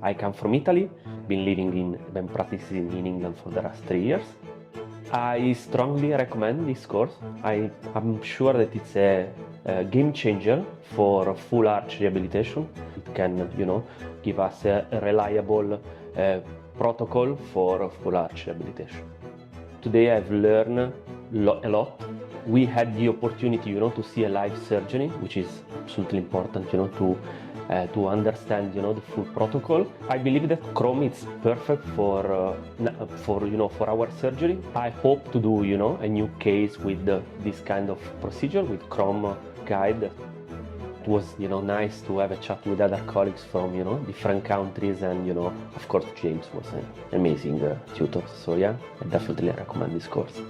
I come from Italy, been practicing in England for the last 3 years. I strongly recommend this course. I'm sure that it's a game changer for full arch rehabilitation. It can, give us a reliable protocol for full arch rehabilitation. Today I've learned a lot. We had the opportunity, to see a live surgery, which is absolutely important, to understand, the full protocol. I believe that Chrome is perfect for our surgery. I hope to do, a new case with this kind of procedure with Chrome guide. It was, nice to have a chat with other colleagues from, different countries, and, of course, James was an amazing tutor. So yeah, I definitely recommend this course.